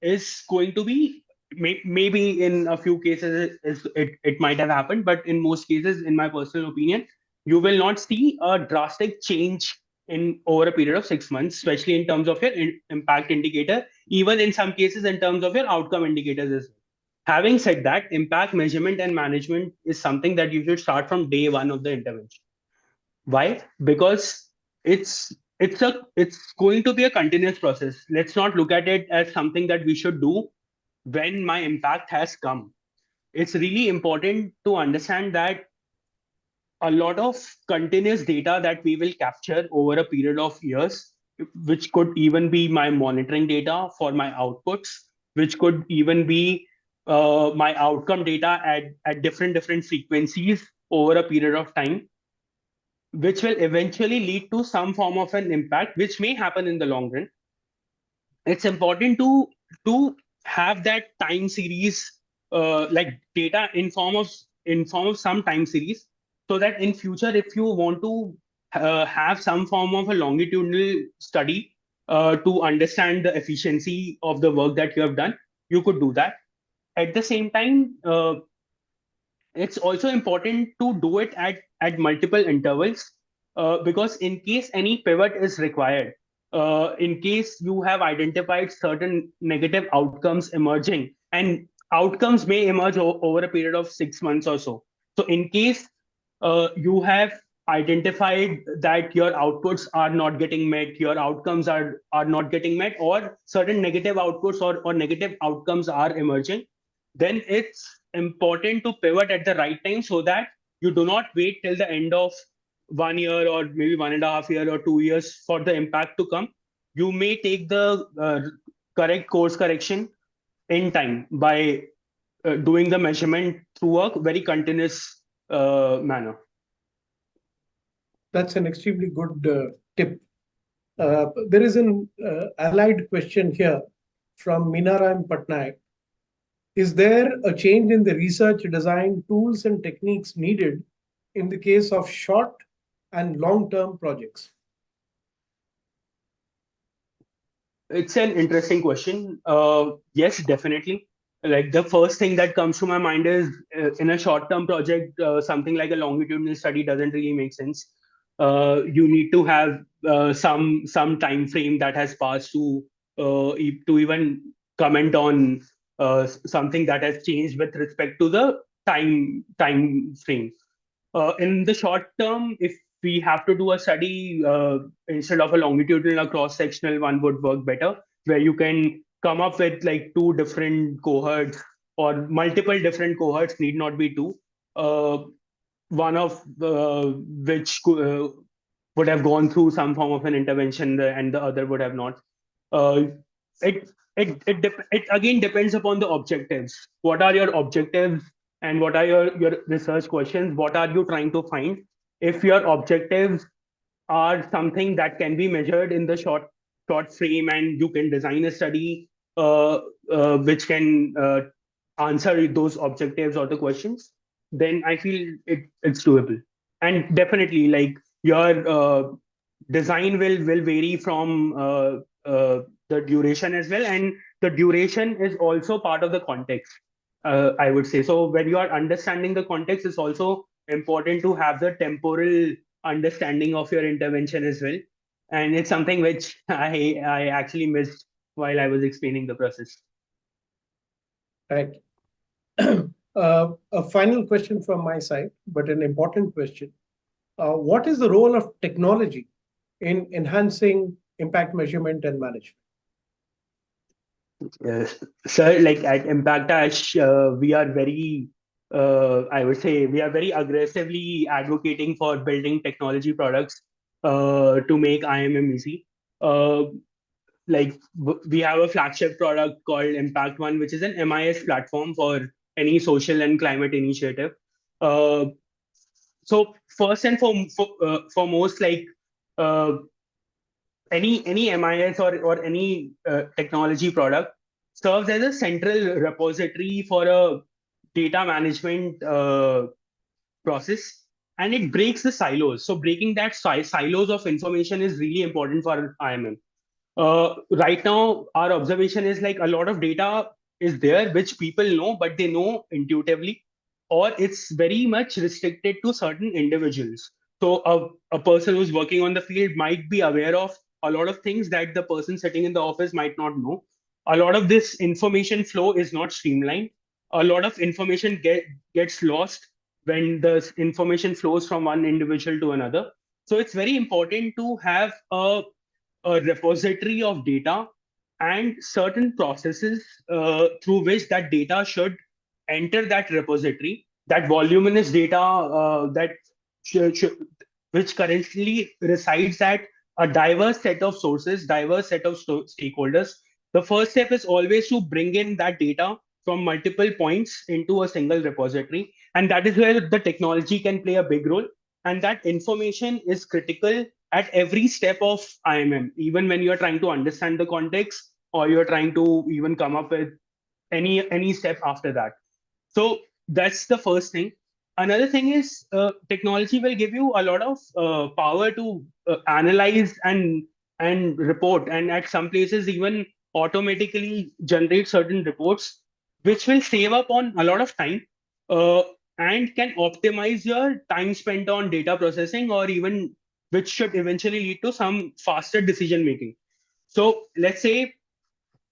is going to be, maybe in a few cases it might have happened, but in most cases, in my personal opinion, you will not see a drastic change in over a period of 6 months, especially in terms of your impact indicator, even in some cases in terms of your outcome indicators as well. Having said that, impact measurement and management is something that you should start from day one of the intervention. Why? Because it's going to be a continuous process. Let's not look at it as something that we should do when my impact has come. It's really important to understand that a lot of continuous data that we will capture over a period of years, which could even be my monitoring data for my outputs, which could even be my outcome data at different frequencies over a period of time, which will eventually lead to some form of an impact, which may happen in the long run. It's important to have that time series, like data in form of some time series, so that in future, if you want to have some form of a longitudinal study to understand the efficiency of the work that you have done, you could do that. At the same time, it's also important to do it at multiple intervals, because in case any pivot is required, in case you have identified certain negative outcomes emerging, and outcomes may emerge over a period of 6 months or so. So in case you have identified that your outputs are not getting met, your outcomes are not getting met, or certain negative outputs or negative outcomes are emerging, then it's important to pivot at the right time, so that you do not wait till the end of 1 year or maybe 1.5 year or 2 years for the impact to come. You may take the correct course correction in time by doing the measurement through a very continuous manner. That's an extremely good tip. There is an allied question here from Minaram Patnaik. Is there a change in the research design tools and techniques needed in the case of short and long-term projects? It's an interesting question. Yes, definitely. Like, the first thing that comes to my mind is, in a short-term project, something like a longitudinal study doesn't really make sense. You need to have some time frame that has passed to even comment on something that has changed with respect to the time frame. In the short term, if we have to do a study instead of a longitudinal or cross sectional one would work better, where you can come up with like two different cohorts or multiple different cohorts, need not be two. Uh, one of which would have gone through some form of an intervention and the other would have not. Uh, it it again depends upon the objectives. What are your objectives and what are your research questions? What are you trying to find? If your objectives are something that can be measured in the short frame and you can design a study which can answer those objectives or the questions, then I feel it's doable. And definitely, like your design will vary from the duration as well, and the duration is also part of the context. I would say so. When you are understanding the context, it's also important to have the temporal understanding of your intervention as well. And it's something which I actually missed while I was explaining the process. Right. A final question from my side, but an important question. What is the role of technology in enhancing impact measurement and management? Yes. So, like at ImpactDash, we are very, I would say, we are very aggressively advocating for building technology products to make IMM easy. Uh, we have a flagship product called Impact One, which is an MIS platform for any social and climate initiative. Uh, so first and foremost, like uh, any MIS or any technology product serves as a central repository for a data management process, and it breaks the silos. So breaking that silos of information is really important for IMM. Right now, our observation is like a lot of data is there which people know, but they know intuitively, or it's very much restricted to certain individuals. So a person who's working on the field might be aware of a lot of things that the person sitting in the office might not know. A lot of this information flow is not streamlined. A lot of information gets lost when the information flows from one individual to another. So it's very important to have a repository of data and certain processes through which that data should enter that repository. That voluminous data that which currently resides at a diverse set of sources, diverse set of stakeholders. The first step is always to bring in that data from multiple points into a single repository, and that is where the technology can play a big role. And that information is critical at every step of IMM, even when you're trying to understand the context or you're trying to even come up with any step after that. So that's the first thing. Another thing is technology will give you a lot of power to analyze and report, and at some places even automatically generate certain reports, which will save up on a lot of time uh, and can optimize your time spent on data processing, or even which should eventually lead to some faster decision making. So let's say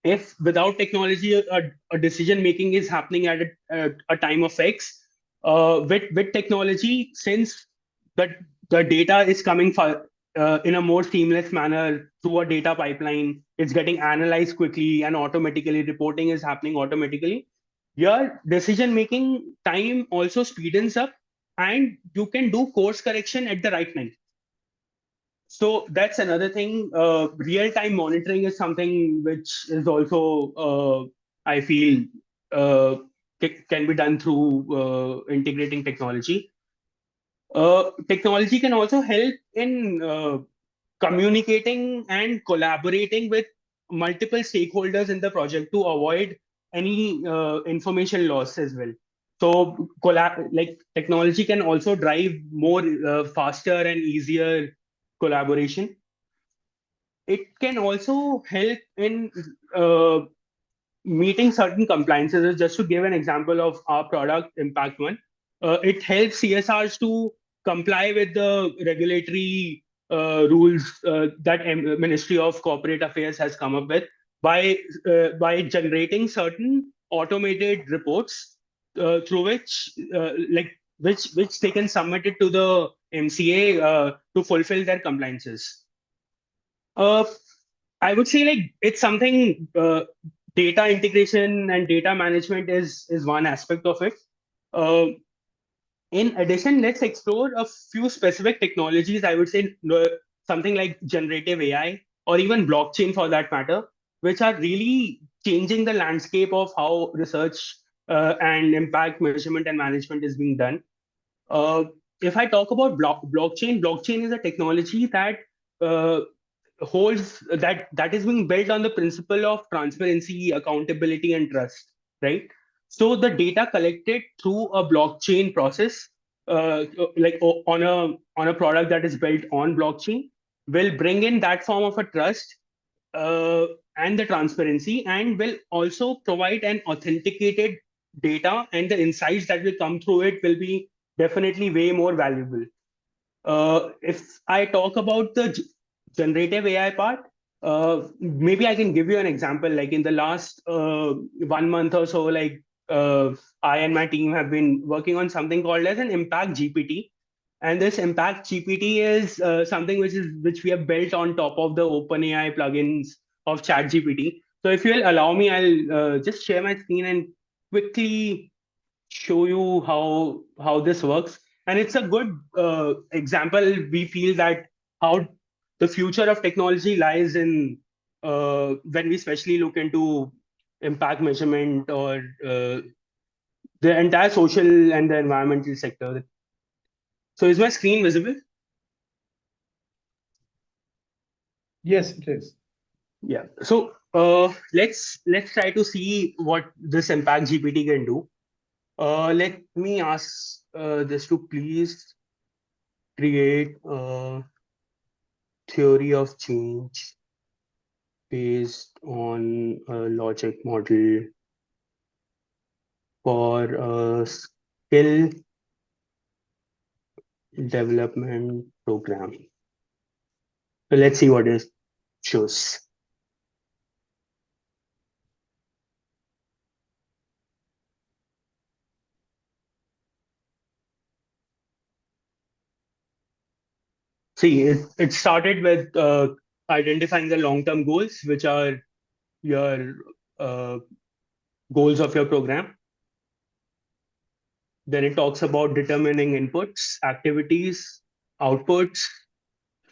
if without technology a decision making is happening at a time of X, with technology, since the data is coming in a more seamless manner through a data pipeline, it's getting analyzed quickly and automatically, reporting is happening automatically, your decision making time also speedens up, and you can do course correction at the right time. So that's another thing. Real-time monitoring is something which is also, I feel, uh, can be done through integrating technology. Technology can also help in communicating and collaborating with multiple stakeholders in the project to avoid any information loss as well. So, like technology can also drive more faster and easier collaboration. It can also help in meeting certain compliances. Just to give an example of our product, Impact One, it helps CSRs to comply with the regulatory rules that Ministry of Corporate Affairs has come up with by generating certain automated reports through which, like which they can submit it to the MCA to fulfill their compliances. Uh, I would say like it's something data integration and data management is one aspect of it. Uh, in addition, let's explore a few specific technologies. I would say something like generative AI or even blockchain for that matter, which are really changing the landscape of how research and impact measurement and management is being done. Uh, if I talk about blockchain is a technology that uh, holds that is being built on the principle of transparency, accountability, and trust, right? So the data collected through a blockchain process, on a product that is built on blockchain, will bring in that form of a trust uh, and the transparency, and will also provide an authenticated data, and the insights that will come through it will be definitely way more valuable. If I talk about the generative AI part, maybe I can give you an example. Like in the last 1 month or so, like I and my team have been working on something called as an Impact GPT, and this Impact GPT is something which we have built on top of the OpenAI plugins of ChatGPT. So if you'll allow me, I'll just share my screen and quickly show you how this works. And it's a good example. We feel that how the future of technology lies in when we especially look into impact measurement or the entire social and the environmental sector. So is my screen visible? Yes, it is. Yeah. So let's try to see what this impact GPT can do. Let me ask this to please create a theory of change based on a logic model for a skill development program. So let's see what it shows. See, it started with identifying the long-term goals, which are your uh, goals of your program. Then it talks about determining inputs, activities, outputs,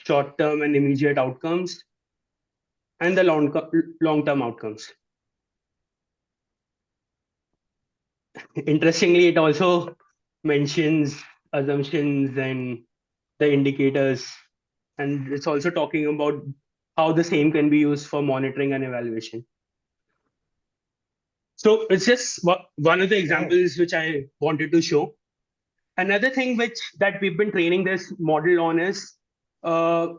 short-term and immediate outcomes, and the long-term outcomes. Interestingly, it also mentions assumptions and the indicators, and it's also talking about how the same can be used for monitoring and evaluation. So it's just one of the examples which I wanted to show. Another thing which that we've been training this model on is uh,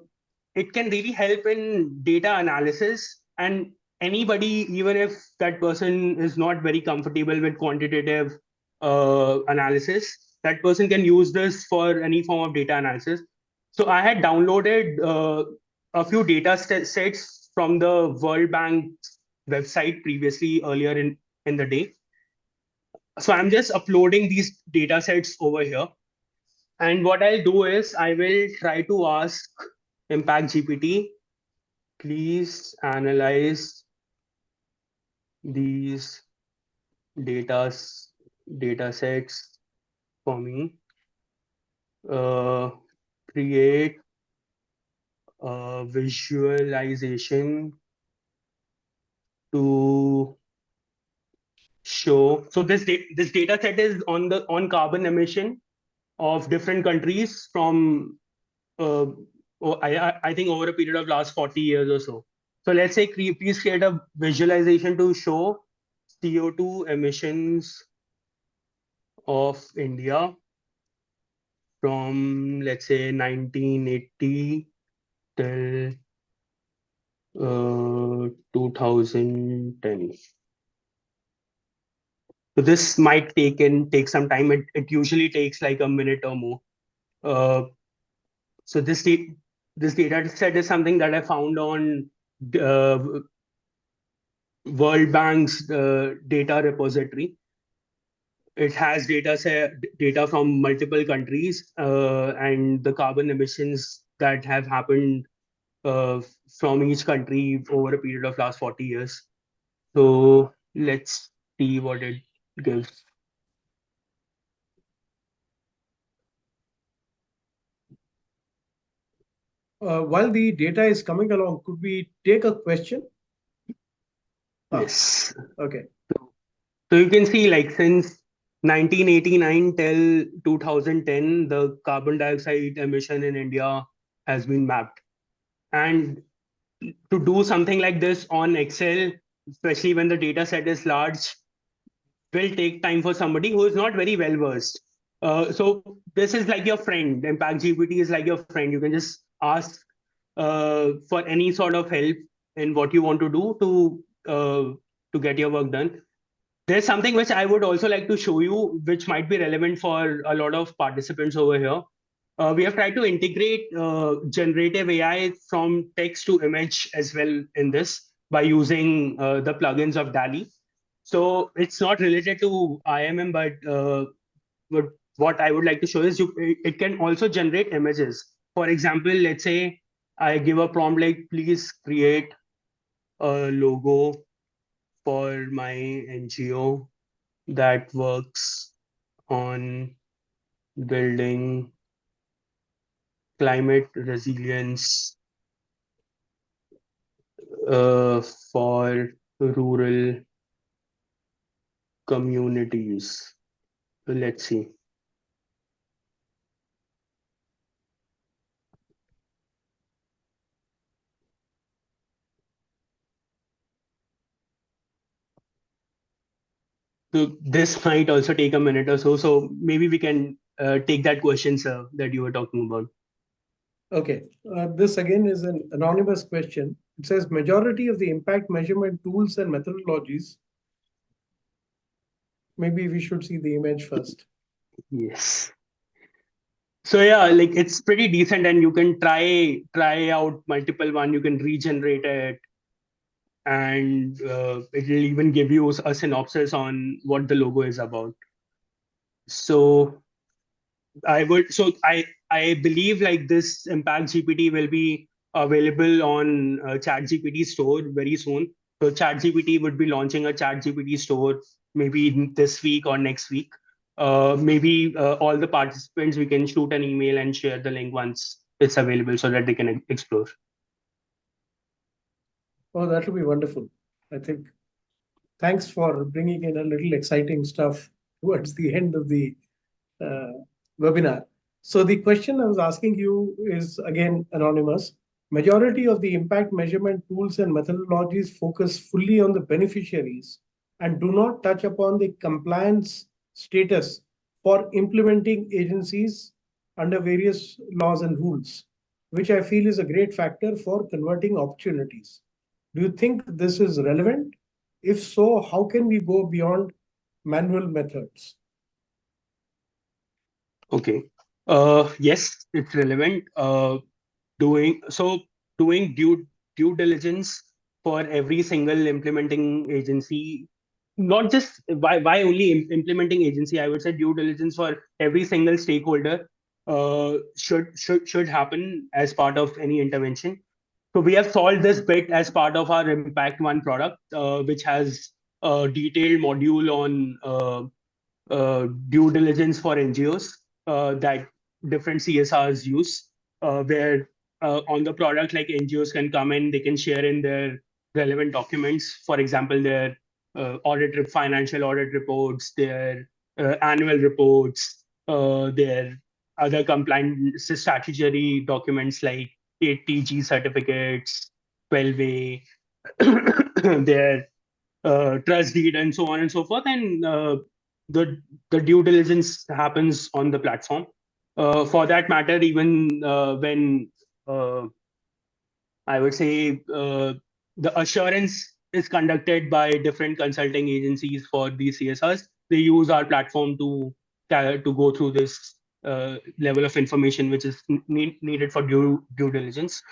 it can really help in data analysis, and anybody, even if that person is not very comfortable with quantitative analysis, that person can use this for any form of data analysis. So I had downloaded a few data sets from the World Bank website previously earlier in the day. So I'm just uploading these data sets over here. And what I'll do is I will try to ask Impact GPT, please analyze these data data sets for me. Uh, Create a visualization to show. So this data set is on carbon emission of different countries from uh, I think over a period of last 40 years or so. So let's say please create a visualization to show CO2 emissions of India from, let's say, 1980 till 2010. So this might take some time. It usually takes like a minute or more. Uh, so this data set is something that I found on uh, World Bank's data repository. It has data from multiple countries and the carbon emissions that have happened uh, from each country over a period of last 40 years. So let's see what it gives. While the data is coming along, could we take a question? Ah, Yes. okay. So you can see like since 1989 till 2010, the carbon dioxide emission in India has been mapped. And to do something like this on Excel, especially when the data set is large, will take time for somebody who is not very well versed. So this is like your friend. Impact GPT is like your friend. You can just ask for any sort of help in what you want to do to get your work done. There's something which I would also like to show you, which might be relevant for a lot of participants over here. We have tried to integrate generative AI from text to image as well in this by using the plugins of DALI. So it's not related to IMM, but what I would like to show is it can also generate images. For example, let's say I give a prompt like, please create a logo for my NGO that works on building climate resilience for rural communities. Let's see. So this might also take a minute or so. So maybe we can take that question, sir, that you were talking about. Okay. This again is an anonymous question. It says majority of the impact measurement tools and methodologies. Maybe we should see the image first. Yes. So yeah, like it's pretty decent, and you can try out multiple one. You can regenerate it, and it'll even give you a synopsis on what the logo is about. So I believe like this Impact GPT will be available on Chat GPT store very soon. So Chat GPT would be launching a Chat GPT store maybe this week or next week. Maybe all the participants, we can shoot an email and share the link once it's available so that they can explore. Oh, that will be wonderful. I think. Thanks for bringing in a little exciting stuff towards the end of the uh, webinar. So the question I was asking you is again anonymous. Majority of the impact measurement tools and methodologies focus fully on the beneficiaries and do not touch upon the compliance status for implementing agencies under various laws and rules, which I feel is a great factor for converting opportunities. Do you think this is relevant? If so, how can we go beyond manual methods? Okay. Yes, it's relevant. Doing due diligence for every single implementing agency, not just why only implementing agency. I would say due diligence for every single stakeholder should happen as part of any intervention. So we have solved this bit as part of our Impact One product, which has a detailed module on due diligence for NGOs that different CSRs use, where on the product, like NGOs can come in, they can share in their relevant documents, for example, their financial audit reports, their annual reports, their other compliance statutory documents like 8TG certificates, 12A, their trust deed, and so on and so forth. And the the due diligence happens on the platform. For that matter, even when I would say the assurance is conducted by different consulting agencies for these CSRs. They use our platform to go through this level of information which is needed for due diligence.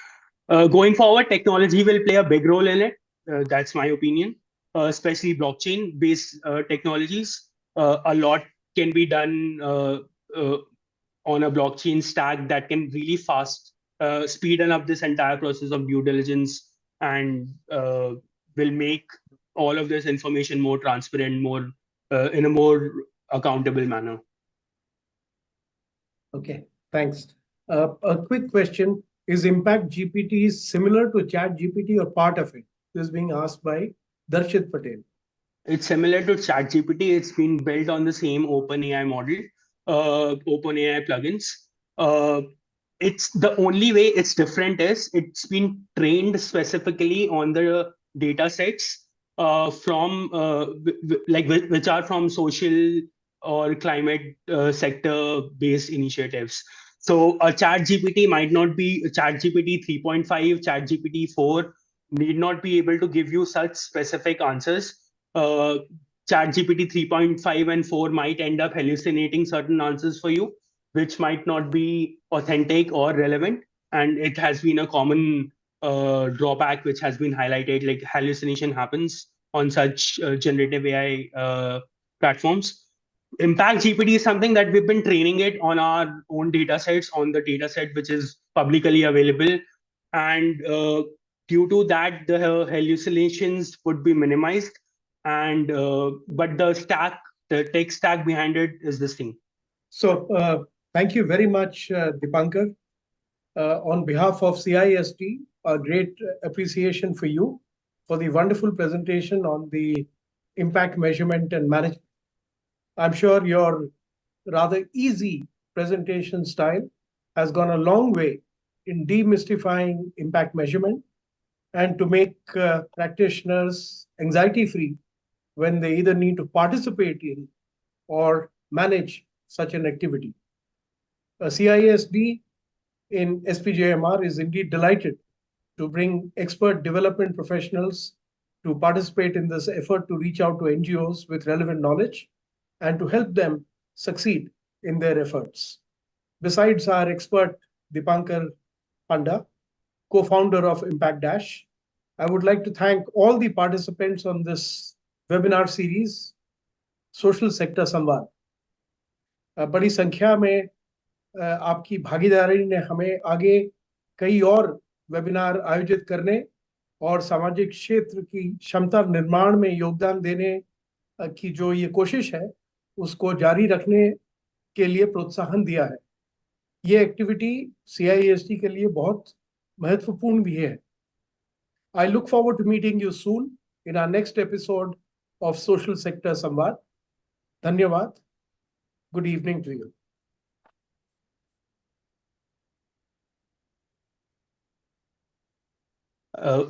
Going forward, technology will play a big role in it. That's my opinion, especially blockchain-based technologies. a lot can be done on a blockchain stack that can really fast speeden up this entire process of due diligence and will make all of this information more transparent, more in a more accountable manner. Okay, thanks. A quick question. Is Impact GPT similar to Chat GPT or part of it? This is being asked by Darshit Patel. It's similar to ChatGPT. It's been built on the same OpenAI model, OpenAI plugins. Uh, it's the only way it's different is it's been trained specifically on the data sets from which are from social or climate sector based initiatives. So a chat gpt might not be chat gpt 3.5, chat gpt 4 need not be able to give you such specific answers. uh, chat gpt 3.5 and 4 might end up hallucinating certain answers for you, which might not be authentic or relevant. And it has been a common drawback which has been highlighted, like hallucination happens on such generative AI platforms. Impact GPT is something that we've been training it on our own data sets, on the data set which is publicly available. And due to that, the hallucinations would be minimized. And but the tech stack behind it is the same. So, thank you very much, Deepankar. On behalf of CIST, a great appreciation for you for the wonderful presentation on the impact measurement and management. I'm sure your rather easy presentation style has gone a long way in demystifying impact measurement and to make practitioners anxiety free when they either need to participate in or manage such an activity. CISD in SPJMR is indeed delighted to bring expert development professionals to participate in this effort to reach out to NGOs with relevant knowledge and to help them succeed in their efforts. Besides our expert Deepankar Panda, co-founder of ImpactDash, I would like to thank all the participants on this webinar series, Social Sector Samvaad. बड़ी संख्या में आपकी भागीदारी ने हमें आगे कई और वेबिनार आयोजित करने और सामाजिक क्षेत्र की क्षमता निर्माण में योगदान देने की जो ये कोशिश है उसको जारी रखने के लिए प्रोत्साहन दिया है। ये एक्टिविटी CIST के लिए बहुत महत्वपूर्ण भी है। I look forward to meeting you soon in our next episode of Social Sector Samvaad. धन्यवाद. Good evening to you.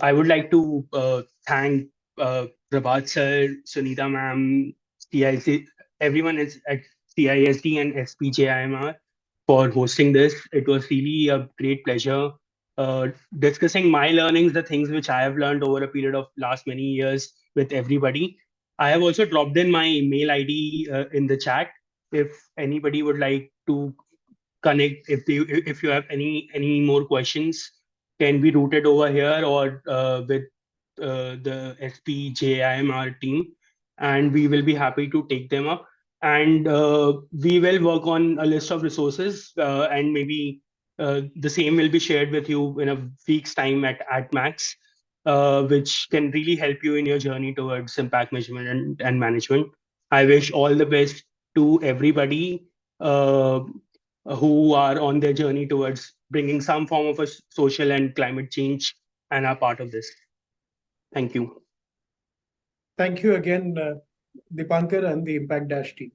I would like to thank Prabhat sir, Sunita ma'am, CIC, everyone is at CISD and SPJIMR for hosting this. It was really a great pleasure discussing my learnings, the things which I have learned over a period of last many years with everybody. I have also dropped in my mail ID in the chat. If anybody would like to connect, if you have any more questions, can be routed over here or with the SPJIMR team, and we will be happy to take them up. And we will work on a list of resources, and maybe the same will be shared with you in a week's time at max, which can really help you in your journey towards impact measurement and management. I wish all the best to everybody who are on their journey towards bringing some form of a social and climate change and are part of this. Thank you. Thank you again, Deepankar and the ImpactDash team.